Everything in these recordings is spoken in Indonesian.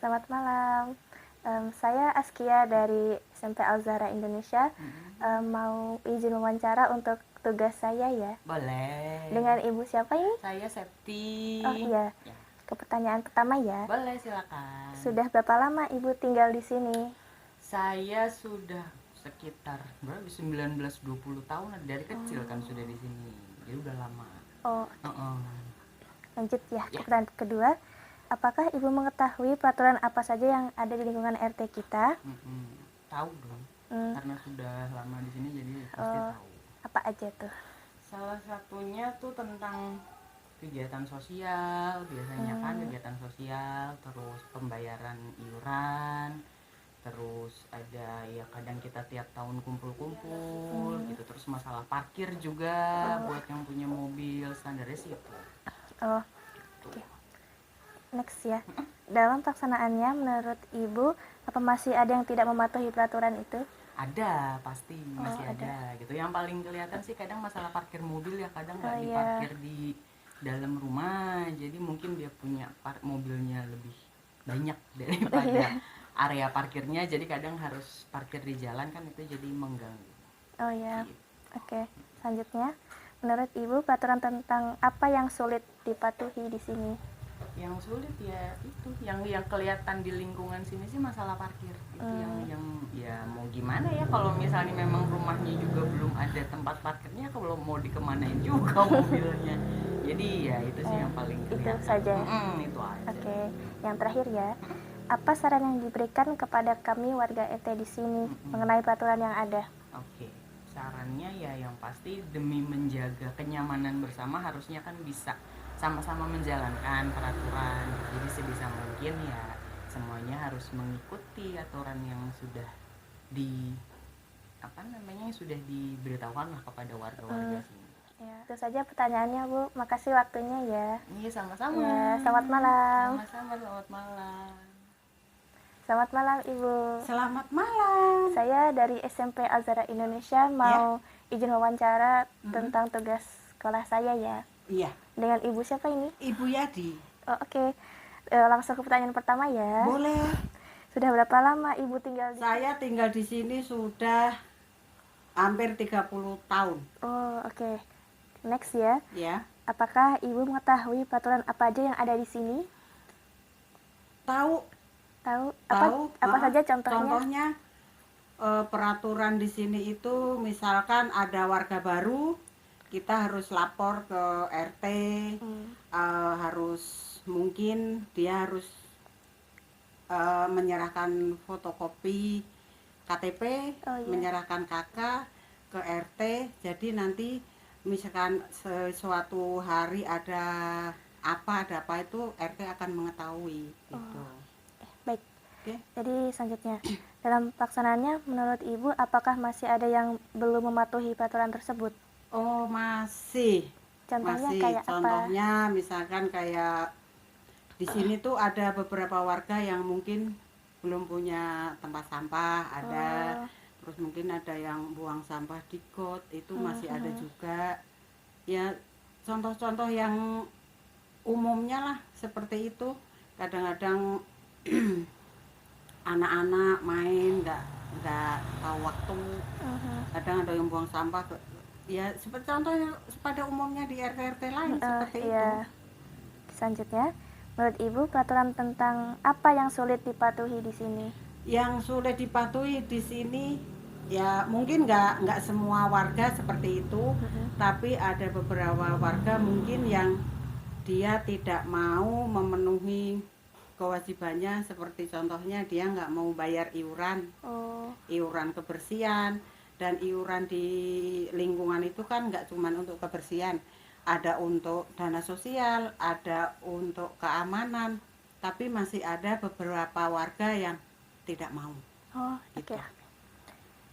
Selamat malam. Saya Askia dari SMP Al-Zahra Indonesia. Mau izin wawancara untuk tugas saya ya. Boleh. Dengan ibu siapa ini? Saya Septi. Oh iya. Ya. Ke pertanyaan pertama ya. Boleh, silakan. Sudah berapa lama ibu tinggal di sini? Saya sudah sekitar berapa? 19-20 tahun dari kecil kan sudah di sini. Jadi udah lama. Oh, Uh-uh. lanjut ya. Ya. Ke pertanyaan kedua. Apakah ibu mengetahui peraturan apa saja yang ada di lingkungan RT kita? Tahu dong. Karena sudah lama di sini jadi pasti tahu. Apa aja tuh? Salah satunya tuh tentang kegiatan sosial, biasanya kan kegiatan sosial, terus pembayaran iuran, terus ada ya kadang kita tiap tahun kumpul-kumpul gitu, terus masalah parkir juga buat yang punya mobil, standarnya sih itu. Oh, oke. Next ya. Dalam pelaksanaannya menurut ibu apa masih ada yang tidak mematuhi peraturan itu? Ada, pasti masih ada gitu. Yang paling kelihatan sih kadang masalah parkir mobil ya, kadang nggak diparkir di dalam rumah, jadi mungkin dia punya mobilnya lebih banyak daripada area parkirnya, jadi kadang harus parkir di jalan kan, itu jadi mengganggu. Oh ya, oke. Selanjutnya, menurut ibu peraturan tentang apa yang sulit dipatuhi di sini? Yang sulit ya itu, yang kelihatan di lingkungan sini sih masalah parkir. Itu yang ya mau gimana ya, kalau misalnya memang rumahnya juga belum ada tempat parkirnya, kalau mau dikemanain juga mobilnya. Jadi ya itu sih yang paling kelihatan. Itu saja. Itu aja. Oke, yang terakhir ya. Apa saran yang diberikan kepada kami warga RT di sini mengenai peraturan yang ada? Oke, sarannya ya yang pasti demi menjaga kenyamanan bersama harusnya kan bisa sama-sama menjalankan peraturan. Jadi sebisa mungkin ya semuanya harus mengikuti aturan yang sudah sudah diberitahukan lah kepada warga-warga sini. Ya, itu saja pertanyaannya Bu. Makasih waktunya ya. Iya, sama-sama. Ya, selamat malam. Sama-sama, selamat malam. Selamat malam Ibu. Selamat malam. Saya dari SMP Al-Zahra Indonesia mau izin wawancara tentang tugas sekolah saya ya. Iya. Dengan Ibu siapa ini? Ibu Yadi. Oh, oke. Langsung ke pertanyaan pertama ya. Boleh. Sudah berapa lama Ibu tinggal di Saya tinggal di sini sudah hampir 30 tahun. Oh, oke. Next ya. Ya. Apakah Ibu mengetahui peraturan apa aja yang ada di sini? Tahu. Apa saja contohnya? Contohnya peraturan di sini itu misalkan ada warga baru, kita harus lapor ke RT, mungkin dia harus menyerahkan fotokopi KTP, menyerahkan KK ke RT. Jadi nanti misalkan sesuatu hari ada apa itu RT akan mengetahui gitu. Baik. Oke. Jadi selanjutnya, dalam pelaksanaannya menurut Ibu apakah masih ada yang belum mematuhi peraturan tersebut? Oh, masih. Contohnya Masih. kayak Contohnya misalkan kayak di sini tuh ada beberapa warga yang mungkin belum punya tempat sampah, ada. Terus mungkin ada yang buang sampah di got, itu masih ada juga. Ya, contoh-contoh yang umumnya lah seperti itu. Kadang-kadang anak-anak main nggak tahu waktu. Kadang ada yang buang sampah ya seperti contohnya pada umumnya di RT-RT lain seperti itu. Selanjutnya, menurut Ibu peraturan tentang apa yang sulit dipatuhi di sini? Yang sulit dipatuhi di sini ya mungkin nggak semua warga seperti itu, tapi ada beberapa warga mungkin yang dia tidak mau memenuhi kewajibannya, seperti contohnya dia nggak mau bayar iuran kebersihan. Dan iuran di lingkungan itu kan nggak cuma untuk kebersihan, ada untuk dana sosial, ada untuk keamanan, tapi masih ada beberapa warga yang tidak mau. Oke.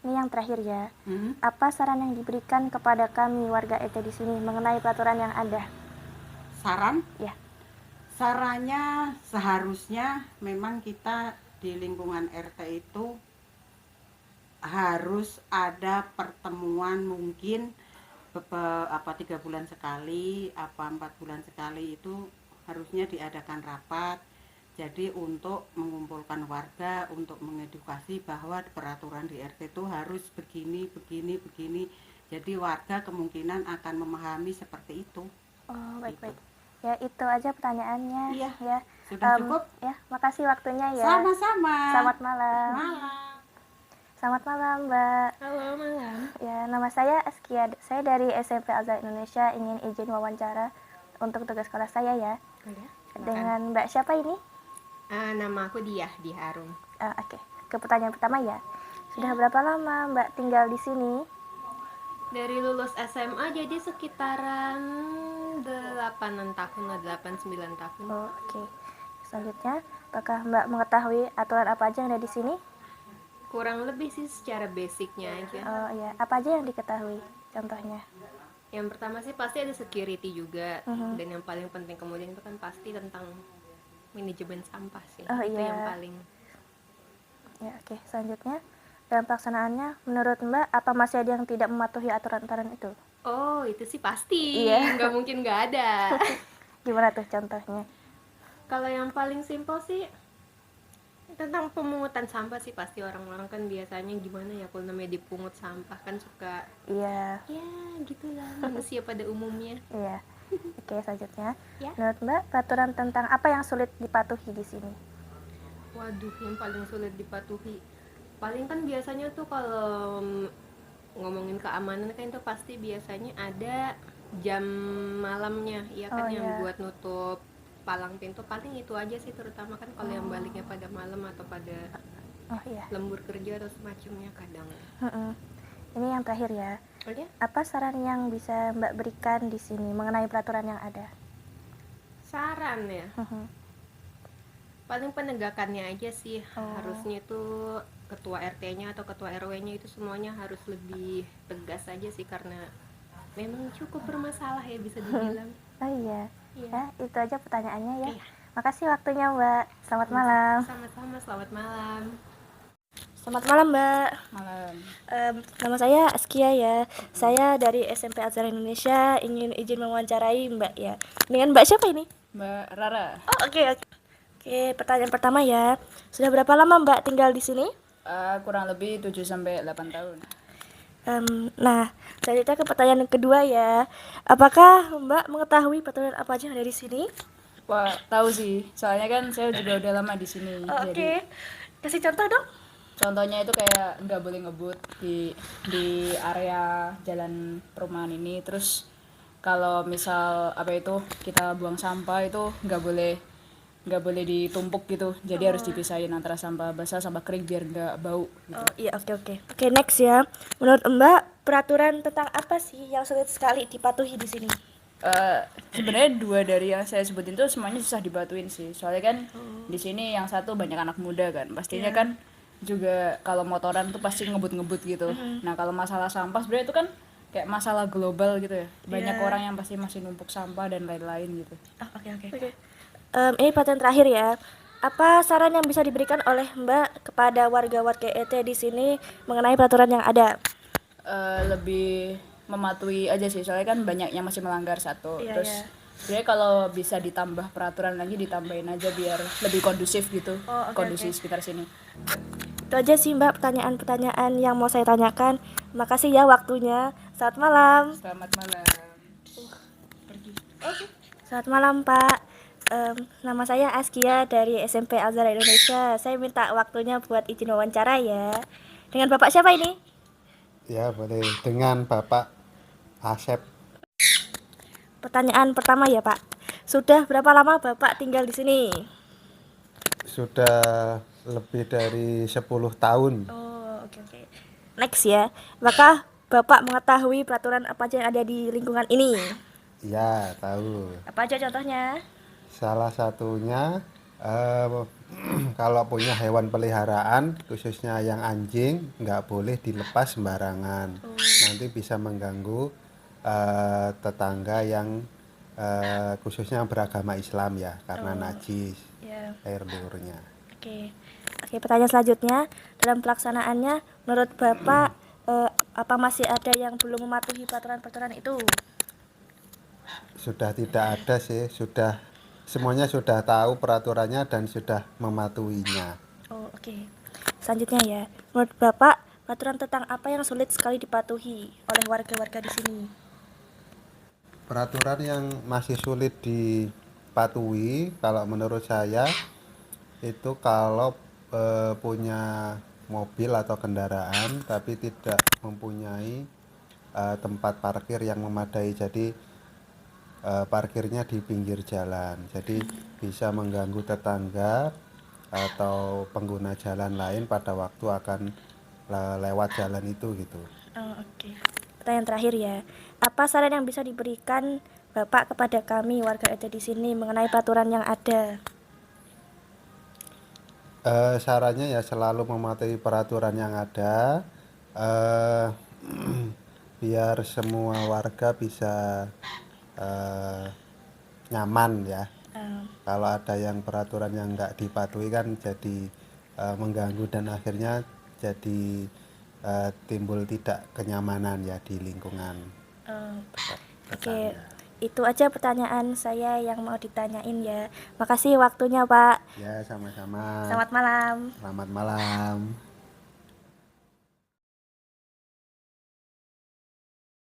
Ini yang terakhir ya. Apa saran yang diberikan kepada kami warga RT di sini mengenai peraturan yang ada? Saran? Ya. Sarannya seharusnya memang kita di lingkungan RT itu harus ada pertemuan, mungkin 3 bulan sekali, 4 bulan sekali itu harusnya diadakan rapat. Jadi untuk mengumpulkan warga, untuk mengedukasi bahwa peraturan di RT itu harus begini, begini, begini. Jadi warga kemungkinan akan memahami seperti itu. Oh, Gitu. baik-baik. Ya, itu aja pertanyaannya. Iya. Ya. Sudah cukup? Ya, makasih waktunya ya. Sama-sama. Selamat malam. Malam. Selamat malam, Mbak. Halo, malam. Ya, nama saya Askia. Saya dari SMP Al-Azhar Indonesia, ingin izin wawancara untuk tugas sekolah saya ya. Boleh? Dengan Mbak siapa ini? Nama aku Diah Harum. Oke. Ke pertanyaan pertama ya. Sudah berapa lama Mbak tinggal di sini? Dari lulus SMA jadi sekitaran 8 tahun lah, 8-9 tahun. Oh, oke. Selanjutnya, apakah Mbak mengetahui aturan apa aja yang ada di sini? Kurang lebih sih secara basicnya aja. Oh iya, apa aja yang diketahui? Contohnya. Yang pertama sih pasti ada security juga. Mhm. Dan yang paling penting kemudian itu kan pasti tentang manajemen sampah sih. Oh, Itu iya. yang paling. Ya, oke. Selanjutnya, dalam pelaksanaannya, menurut Mbak, apa masih ada yang tidak mematuhi aturan-aturan itu? Oh, itu sih pasti. Iya. Nggak mungkin nggak ada. Gimana tuh contohnya? Kalau yang paling simpel sih tentang pemungutan sampah sih, pasti orang-orang kan biasanya gimana ya kalau namanya dipungut sampah kan suka Iya, ya gitulah manusia pada umumnya. iya. Oke, selanjutnya. Ya. Menurut Mbak, peraturan tentang apa yang sulit dipatuhi di sini? Waduh, yang paling sulit dipatuhi paling kan biasanya tuh kalau ngomongin keamanan kan itu pasti biasanya ada jam malamnya ya kan, Oh, yang iya. buat nutup palang pintu. Paling itu aja sih, terutama kan kalau yang baliknya pada malam atau pada Oh iya. lembur kerja atau semacamnya kadang. Mm-mm. Ini yang terakhir ya. Oh ya, Apa saran yang bisa Mbak berikan di sini mengenai peraturan yang ada? saran ya. Mhm. Paling penegakannya aja sih. Oh. Harusnya itu ketua RT-nya atau ketua RW-nya itu semuanya harus lebih tegas aja sih, karena memang cukup bermasalah ya bisa dibilang. Oh iya. Iya. Ya, itu aja pertanyaannya ya. Iya. Makasih waktunya Mbak. Selamat malam. Sama-sama, selamat malam. Selamat malam Mbak. Malam. Nama saya Askia ya. Saya dari SMP Al-Azhar Indonesia, ingin izin mewawancarai Mbak ya. Dengan Mbak siapa ini? Mbak Rara. Oh, oke. Oke, pertanyaan pertama ya. Sudah berapa lama Mbak tinggal di sini? Kurang lebih 7-8 tahun. Nah, selanjutnya ke pertanyaan yang kedua ya. Apakah Mbak mengetahui peraturan apa aja yang ada di sini? Wah, tahu sih. Soalnya kan saya juga udah lama di sini. Oh, Jadi oke. Kasih contoh dong. contohnya itu kayak nggak boleh ngebut di area jalan perumahan ini. Terus kalau misal apa itu kita buang sampah itu nggak boleh ditumpuk gitu. Jadi harus dipisahin antara sampah basah sama kering biar nggak bau gitu. Oh iya, oke. Oke, next ya. Menurut Mbak, peraturan tentang apa sih yang sulit sekali dipatuhi di sini? Sebenarnya dua dari yang saya sebutin itu semuanya susah dibatuin sih. Soalnya kan di sini yang satu banyak anak muda kan. Pastinya kan juga kalau motoran tuh pasti ngebut-ngebut gitu. Nah, kalau masalah sampah sebenarnya itu kan kayak masalah global gitu ya. Banyak orang yang pasti masih numpuk sampah dan lain-lain gitu. Oke. Ini pertanyaan terakhir ya. Apa saran yang bisa diberikan oleh Mbak kepada warga-warga ET di sini mengenai peraturan yang ada? Lebih mematuhi aja sih, soalnya kan banyak yang masih melanggar satu. Iya, Terus iya. sebenarnya kalau bisa ditambah peraturan lagi, ditambahin aja biar lebih kondusif gitu. Oh, oke, kondusif sekitar sini. Itu aja sih Mbak pertanyaan-pertanyaan yang mau saya tanyakan. Makasih ya waktunya. Selamat malam. Selamat malam. Selamat malam Pak. Nama saya Askia dari SMP Al-Azhar Indonesia. Saya minta waktunya buat izin wawancara ya. Dengan Bapak siapa ini? Ya, boleh. Dengan Bapak Asep. Pertanyaan pertama ya Pak. Sudah berapa lama Bapak tinggal di sini? Sudah lebih dari 10 tahun. Oh, oke. Next ya. Apakah Bapak mengetahui peraturan apa aja yang ada di lingkungan ini? Ya, tahu. Apa aja contohnya? Salah satunya kalau punya hewan peliharaan, khususnya yang anjing, nggak boleh dilepas sembarangan. Nanti bisa mengganggu tetangga yang khususnya beragama Islam ya, karena najis Ya. air liurnya. Oke, pertanyaan selanjutnya, dalam pelaksanaannya, menurut Bapak apa masih ada yang belum mematuhi peraturan-peraturan itu? Sudah tidak ada sih, sudah semuanya sudah tahu peraturannya dan sudah mematuhinya. Oh, oke. Selanjutnya ya, menurut Bapak, peraturan tentang apa yang sulit sekali dipatuhi oleh warga-warga di sini? Peraturan yang masih sulit dipatuhi kalau menurut saya itu kalau punya mobil atau kendaraan tapi tidak mempunyai tempat parkir yang memadai, jadi parkirnya di pinggir jalan, jadi bisa mengganggu tetangga atau pengguna jalan lain pada waktu akan lewat jalan itu gitu. Oh, oke. Pertanyaan terakhir ya, apa saran yang bisa diberikan Bapak kepada kami warga ada di sini mengenai peraturan yang ada? Sarannya ya selalu mematuhi peraturan yang ada, eh, biar semua warga bisa eh, nyaman ya. Eh, Kalau ada yang peraturan yang nggak dipatuhi kan jadi mengganggu dan akhirnya jadi timbul tidak kenyamanan ya di lingkungan eh, Oke, tetangga. itu aja pertanyaan saya yang mau ditanyain ya. Makasih waktunya, Pak. Ya, sama-sama. Selamat malam. Selamat malam.